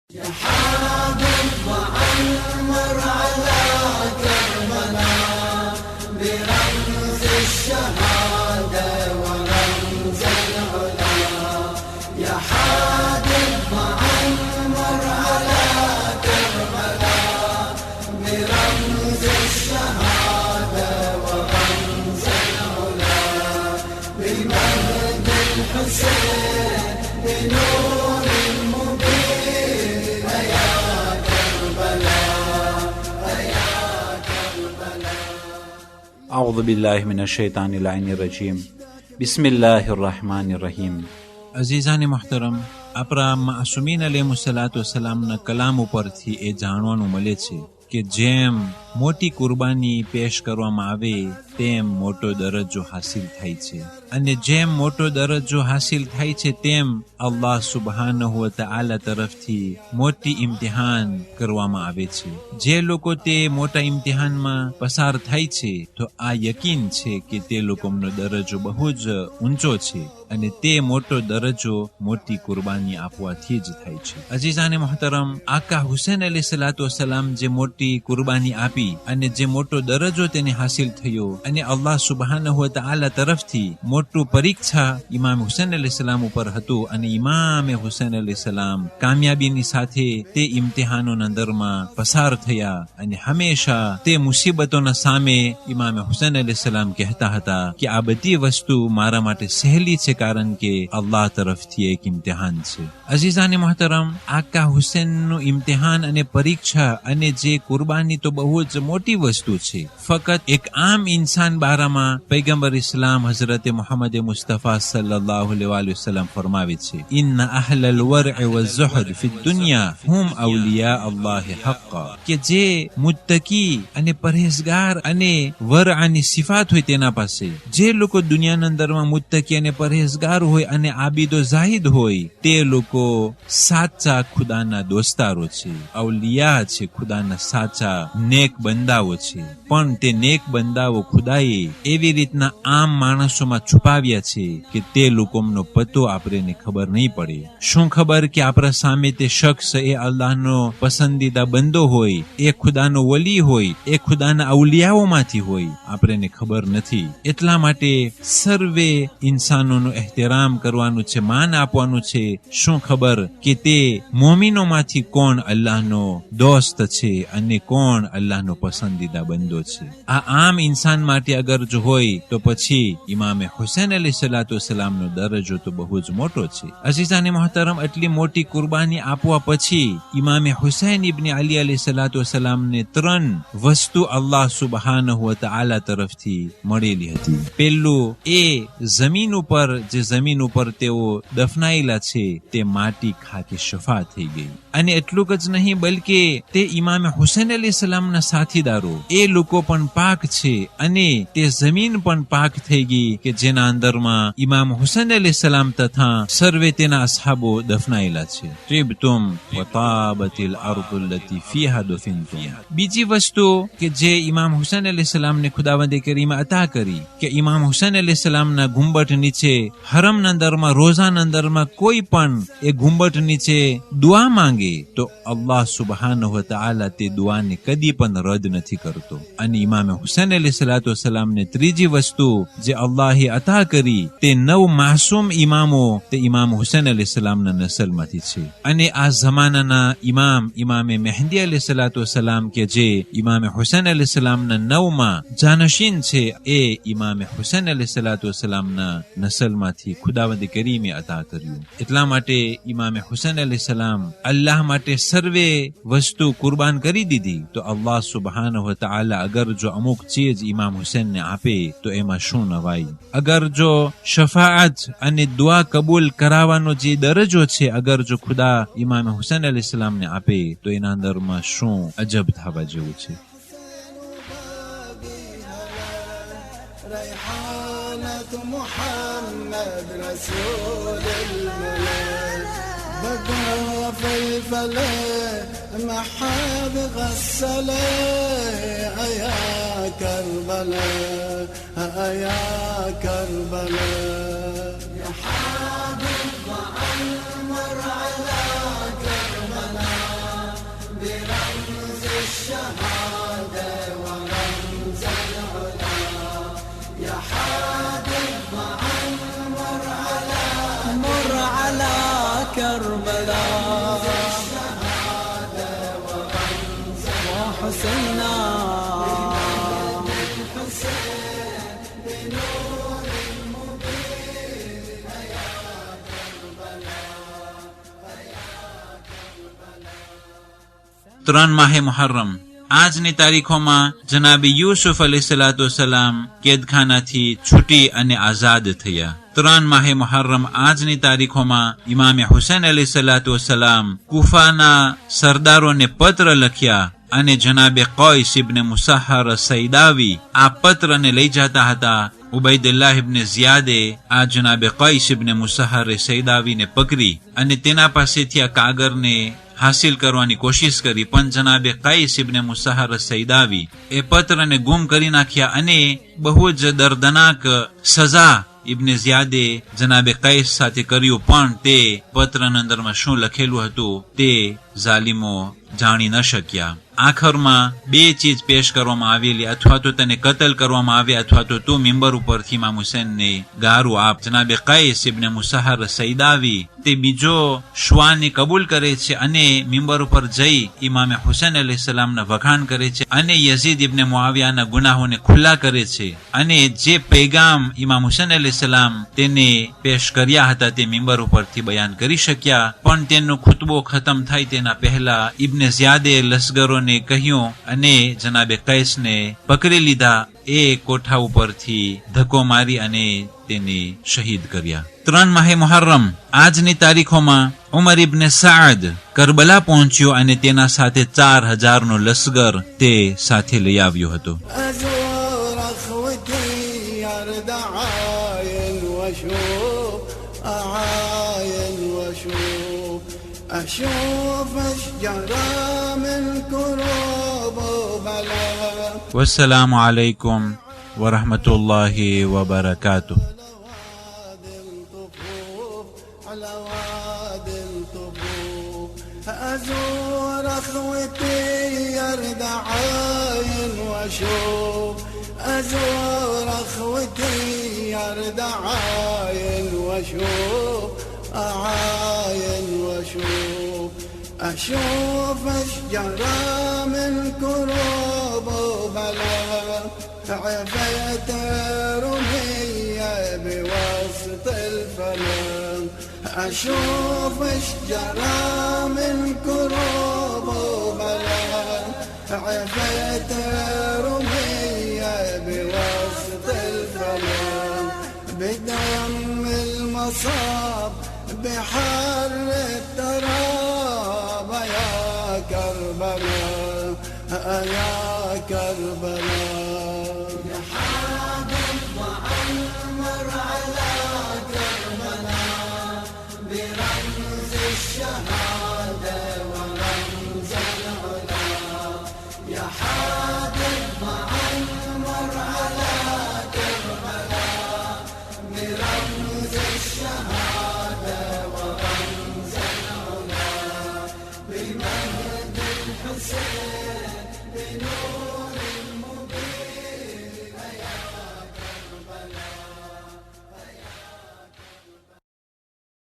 يا حابب وعمر على كربلاء برمز الشهادة ورمز العلا. يا حابب وعمر على كربلاء برمز الشهادة ورمز العلا. بمجد الحسين بنور أعوذ بالله من الشیطان اللعین الرجیم. بسم الله الرحمن الرحیم. અઝીઝાને મુહતરમ, આપણા માસૂમીન અલૈહિસ્સલાતુવસ્સલામના કલામ ઉપરથી એ જાણવાનું મળે છે કે જેમ મોટી કુરબાની પેશ કરવામાં આવે તેમ મોટો દરજ્જો હાસિલ થાય છે, અને જેમ મોટો દરજ્જો હાસિલ થાય છે તેમ અલ્લાહ સુબહાનહુ વ તઆલા તરફથી મોટી ઇમ્તિહાન કરવામાં આવે છે. જે લોકો તે મોટા ઇમ્તિહાનમાં પસાર થાય છે તો આ યકીન છે કે તે લોકોનો દરજ્જો બહુ જ ઊંચો છે, અને તે મોટો દરજ્જો મોટી કુરબાની આપવાથી જ થાય છે. અઝીઝાને મુહતરમ, આકા હુસૈન અલૈહિસ્સલાતુવસ્સલામ જે મોટી કુરબાની આપી અને જે મોટો દરજ્જો તેને હાસિલ થયો, અને અલ્લાહ સુબહાનહુ વ તઆલા તરફથી મોટું પરીક્ષા ઇમામ હુસૈન અલૈહિસ્સલામ ઉપર હતું, અને ઇમામે હુસૈન અલૈહિસ્સલામ કામયાબીની સાથે તે ઇમ્તિહાનોના અંદરમાં પસાર થયા, અને હંમેશા તે મુસીબતોના સામે ઇમામે હુસૈન અલૈહિસ્સલામ કહેતા હતા કે આ બધી વસ્તુ મારા માટે સહેલી છે, કારણ કે અલ્લાહ તરફથી એક ઇમ્તિહાન છે. અઝીઝાને મુહતરમ, આકા હુસૈનનું ઇમ્તિહાન અને પરીક્ષા અને જે કુરબાની તો બહુ જ મોટી વસ્તુ છે. ફક્ત એક આમ ઇન્સાન બારામાં પૈગંબર ઇસ્લામ હઝરતે મુહમ્મદ મુસ્તફા સલ્લલ્લાહુ અલૈહિ વસલ્લમ ફરમાવે છે, ઇન્ન અહલલ વર'i વઝુહદ ફી દુનિયા હુમ અવલિયા અલ્લાહ હક્કા, કે જે મુત્તકી અને પરહેઝગાર અને વરઆની સિફાત હોય તેના પાસે, જે લોકો દુનિયાના અંદરમાં મુત્તકી અને પરહેઝગાર હોય અને આબિદો જાહિદ હોય, તે લોકો સાચા ખુદાના દોસ્તારો છે, અવલિયા છે, ખુદાના સાચા નેક બંદાઓ છે. પણ તે નેક બંદાઓ ખુદાએ એવી રીતના આમ માણસોમાં છુપાવ્યા છે કે તે લોકોનો પતો આપણને ખબર નહીં પડે. શું ખબર કે આપણા સામે તે શખ્સ એ અલ્લાહનો પસંદીદા બંદો હોય, એ ખુદાનો વલી હોય, એ ખુદાના અવલિયાઓમાંથી હોય, આપણને ખબર નથી. એટલા માટે સર્વે ઇન્સાનોનું એહતરામ કરવાનું છે, માન આપવાનું છે. શું ખબર કે તે મોમિનોમાંથી કોણ અલ્લાહનો દોસ્ત છે અને કોણ અલ્લાહનો પસંદીદા બંદો છે. આ આમ ઇન્સાન માટે અગર જો હોય તો પછી ઇમામે હુસૈન અલૈહિસ્સલાતુવસ્સલામનો દરજ્જો તો બહુ જ મોટો છે. અઝીઝાને મુહતરમ, એટલી મોટી કુરબાની આપવા પછી ઇમામે હુસૈન ઇબ્ન અલી અલૈહિસ્સલાતુવસ્સલામને 3 વસ્તુ અલ્લાહ સુબહાનહુ વ તઆલા તરફથી મળેલી હતી. પહેલું, એ જમીન ઉપર તેઓ દફનાયેલા છે તે માટી ખાકે શફા થઈ ગઈ, અને એટલું જ નહીં બલકે તે ઇમામે હુસૈન અલૈહિસ્સલામના સાથીદારો એ લોકો પણ પાક છે, અને તે જમીન પણ પાક થઈ ગઈ કે જેના અંદરમાં ઇમામ હુસૈન અલૈહિસ્સલામ તથા સર્વે તેના અસહાબો દફનાયેલા છે. ત્રિબતુમ વતાબતિલ અર્દુ લતી ફીહા દફિનતુમ. બીજી વસ્તુ કે જે ઇમામ હુસૈન અલૈહિસ્સલામને ખુદાવંદે કરીમા અતા કરી કે ઇમામ હુસૈન અલૈહિસ્સલામના ગુંબટ નીચે હરમના અંદરમાં રોઝાના અંદરમાં કોઈ પણ એ ગુંબટ નીચે દુઆ માંગે તો અલ્લાહ સુબહાનહુ વ તઆલા તે દુઆને કદી પણ રદ નથી કરતો. અને ઇમામ હુસૈન અલૈહિસ્સલાતુવસ્સલામને ત્રીજી વસ્તુ જે અલ્લાહે અતા કરી તે 9 માસૂમ ઇમામો તે ઇમામ હુસૈન અલૈહિસ્સલામના નસલમાંથી છે. અને આ જમાનાના ઇમામે મહેદી અલૈહિસ્સલાતુવસ્સલામ કે જે ઇમામે હુસૈન અલૈહિસ્સલામના 9માં જાનશીન છે, એ ઇમામે હુસૈન અલૈહિસ્સલાતુવસ્સલામના નસલમાંથી ખુદાવંદ કરીમે અતા કર્યું. એટલા માટે ઇમામે હુસૈન અલૈહિસ્સલામ અલ્લાહ માટે સર્વે વસ્તુ કુરબાન કરી દીધી. તો અલ્લાહ સુબહાનહુ વ તઆલા અગર જો અમુક ચીજ ઇમામ હુસૈનને આપે તો એમાં શું નવાઈ. અગર જો શફાઅત અને દુઆ કબૂલ કરાવવાનો જે દરજ્જો છે, અગર જો ખુદા ઇમામ હુસૈન અલૈહિસ્સલામને આપે તો એના અંદરમાં શું અજબ થવા જેવું છે. محاب غسله يا كربلاء يا كربلاء يا حابب وعمر على كربلاء 3 માહે મુહર્રમ આજની તારીખોમાં જનાબી યુસુફ અલૈહિસ્સલામ કેદખાનાથી છૂટી અને આઝાદ થયા. 3 માહે મુહર્રમ આજની તારીખોમાં ઇમામે હુસૈન અલૈહિસ્સલામ કુફાના સરદારોને પત્ર લખ્યા અને જનાબે કૈસ ઇબ્ન મુસહર સૈદાવી આ પત્રને લઈ જતા હતા. ઉબૈદુલ્લાહ ઇબ્ન ઝિયાદે આ જનાબે કૈસ ઇબ્ન મુસહર સૈદાવીને પકડી અને તેના પાસેથી આ કાગરને હાસિલ કરવાની કોશિશ કરી, પણ જનાબે કૈસ ઇબ્ન મુસહર સૈદાવી એ પત્રને ગુમ કરી નાખ્યા અને બહુ જ દર્દનાક સજા ઇબ્ન ઝિયાદે જનાબે કૈસ સાથે કર્યું, પણ તે પત્રના અંદરમાં શું લખેલું હતું તે ઝાલિમો જાણી ન શક્યા. આખરમાં 2 ચીજ પેશ કરવામાં આવેલી, અથવા તો તેને કતલ કરવામાં આવે અથવા તો તું મિંબર ઉપરથી ઇમામ હુસૈનને ગારું આપ. જનાબે કૈસ ઇબ્ન મુસહર સૈદાવી તે બીજો શ્વાને કબૂલ કરે છે અને મિંબર ઉપર જઈ ઇમામે હુસૈન અલૈહિસ્સલામના વખાણ કરે છે અને યઝીદ ઇબ્ન મુઆવિયાના ગુનાહોને ખુલ્લા કરે છે અને જે પૈગામ ઇમામ હુસૈન અલૈહિસ્સલામ તેને પેશ કર્યા હતા તે મિંબર ઉપરથી બયાન કરી શક્યા. પણ તેનો ખુતબો ખતમ થાય તેના પહેલા ઇબ્ન ઝિયાદે લશ્કરોને કહ્યું અને જનાબે કૈસને પકડી લીધા. એ કોઠા ઉપરથી ધક્કો મારી અને તેને શહીદ કર્યા. 3 માહે મુહર્રમ આજની તારીખોમાં ઉમર ઇબ્ન સાદ કરબલા પહોંચ્યો અને તેના સાથે 4000નો લશ્કર તે સાથે લઈ આવ્યો હતો. والسلام عليكم ورحمة الله وبركاته. على واد الطفوف أزور أخوتي يرد عاين وأشوف أزور أخوتي يرد عاين وأشوف أعاين وأشوف أشوف أشجارا من كروب وبلا عفيت رمية بوسط الفلم أشوف أشجارا من كروب وبلا عفيت رمية بوسط الفلم بدم المصاب بحر التراب يا كربلاء يا كربلاء.